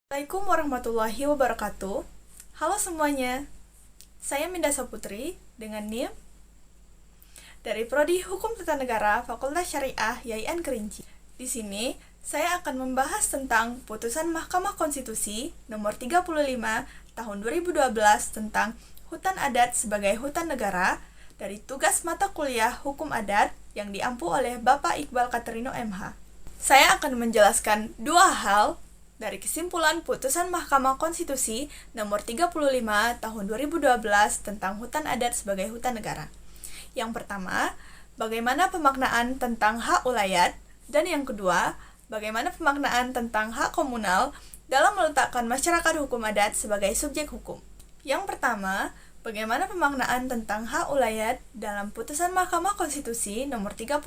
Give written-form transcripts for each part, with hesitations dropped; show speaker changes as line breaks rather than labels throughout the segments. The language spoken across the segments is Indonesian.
Assalamualaikum warahmatullahi wabarakatuh. Halo semuanya, saya Minda Saputri dengan NIM dari Prodi Hukum Tata Negara Fakultas Syariah YAIN Kerinci. Di sini, saya akan membahas tentang putusan Mahkamah Konstitusi nomor 35 tahun 2012 tentang hutan adat sebagai hutan negara dari tugas mata kuliah Hukum Adat yang diampu oleh Bapak Iqbal Katerino MH. Saya akan menjelaskan dua hal dari kesimpulan putusan Mahkamah Konstitusi nomor 35 tahun 2012 tentang hutan adat sebagai hutan negara. Yang pertama, bagaimana pemaknaan tentang hak ulayat, dan yang kedua, bagaimana pemaknaan tentang hak komunal dalam meletakkan masyarakat hukum adat sebagai subjek hukum. Yang pertama, bagaimana pemaknaan tentang hak ulayat dalam putusan Mahkamah Konstitusi nomor 35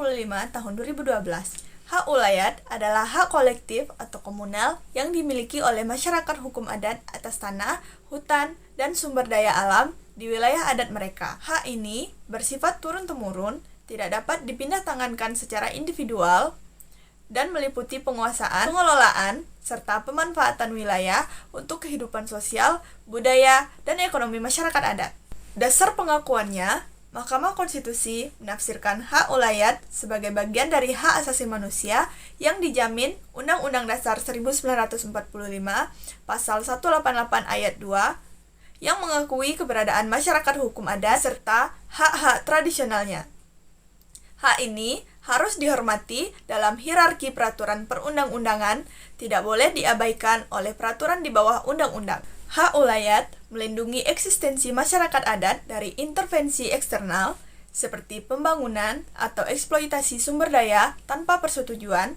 tahun 2012. Hak ulayat adalah hak kolektif atau komunal yang dimiliki oleh masyarakat hukum adat atas tanah, hutan, dan sumber daya alam di wilayah adat mereka. Hak ini bersifat turun-temurun, tidak dapat dipindah-tangankan secara individual, dan meliputi penguasaan, pengelolaan, serta pemanfaatan wilayah untuk kehidupan sosial, budaya, dan ekonomi masyarakat adat. Dasar pengakuannya, Mahkamah Konstitusi menafsirkan hak ulayat sebagai bagian dari hak asasi manusia yang dijamin Undang-Undang Dasar 1945 Pasal 188 Ayat 2 yang mengakui keberadaan masyarakat hukum adat serta hak-hak tradisionalnya. Hak ini harus dihormati dalam hierarki peraturan perundang-undangan, tidak boleh diabaikan oleh peraturan di bawah undang-undang. Hak ulayat melindungi eksistensi masyarakat adat dari intervensi eksternal seperti pembangunan atau eksploitasi sumber daya tanpa persetujuan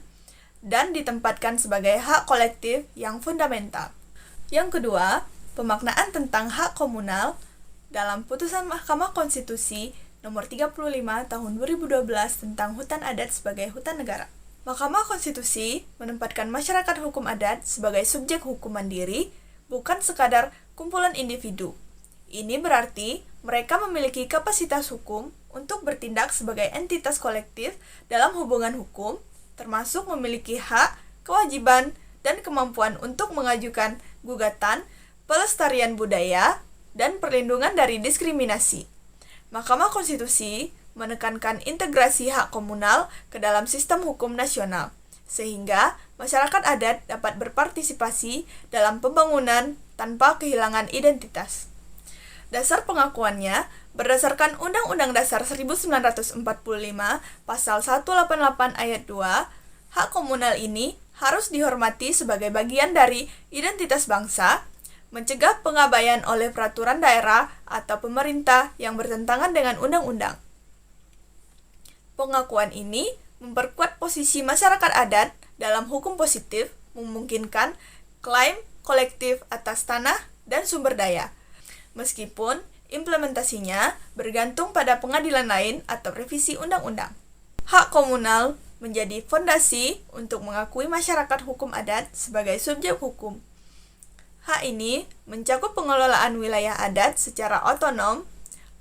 dan ditempatkan sebagai hak kolektif yang fundamental. Yang kedua, pemaknaan tentang hak komunal dalam putusan Mahkamah Konstitusi nomor 35 tahun 2012 tentang hutan adat sebagai hutan negara. Mahkamah Konstitusi menempatkan masyarakat hukum adat sebagai subjek hukum mandiri, bukan sekadar kumpulan individu. Ini berarti mereka memiliki kapasitas hukum untuk bertindak sebagai entitas kolektif dalam hubungan hukum, termasuk memiliki hak, kewajiban, dan kemampuan untuk mengajukan gugatan, pelestarian budaya, dan perlindungan dari diskriminasi. Mahkamah Konstitusi menekankan integrasi hak komunal ke dalam sistem hukum nasional, sehingga masyarakat adat dapat berpartisipasi dalam pembangunan tanpa kehilangan identitas. Dasar pengakuannya berdasarkan Undang-Undang Dasar 1945 Pasal 188 Ayat 2, hak komunal ini harus dihormati sebagai bagian dari identitas bangsa, mencegah pengabaian oleh peraturan daerah atau pemerintah yang bertentangan dengan undang-undang. Pengakuan ini memperkuat posisi masyarakat adat dalam hukum positif, memungkinkan klaim kolektif atas tanah dan sumber daya, meskipun implementasinya bergantung pada pengadilan lain atau revisi undang-undang. Hak komunal menjadi fondasi untuk mengakui masyarakat hukum adat sebagai subjek hukum. Hak ini mencakup pengelolaan wilayah adat secara otonom,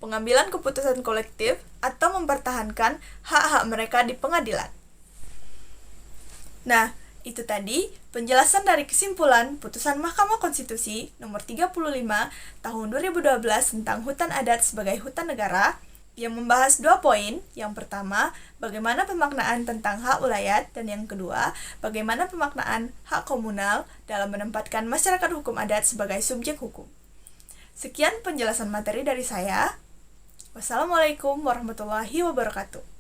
pengambilan keputusan kolektif, atau mempertahankan hak-hak mereka di pengadilan. Nah, itu tadi penjelasan dari kesimpulan putusan Mahkamah Konstitusi nomor 35 tahun 2012 tentang hutan adat sebagai hutan negara yang membahas dua poin. Yang pertama, bagaimana pemaknaan tentang hak ulayat, dan yang kedua, bagaimana pemaknaan hak komunal dalam menempatkan masyarakat hukum adat sebagai subjek hukum. Sekian penjelasan materi dari saya. Wassalamualaikum warahmatullahi wabarakatuh.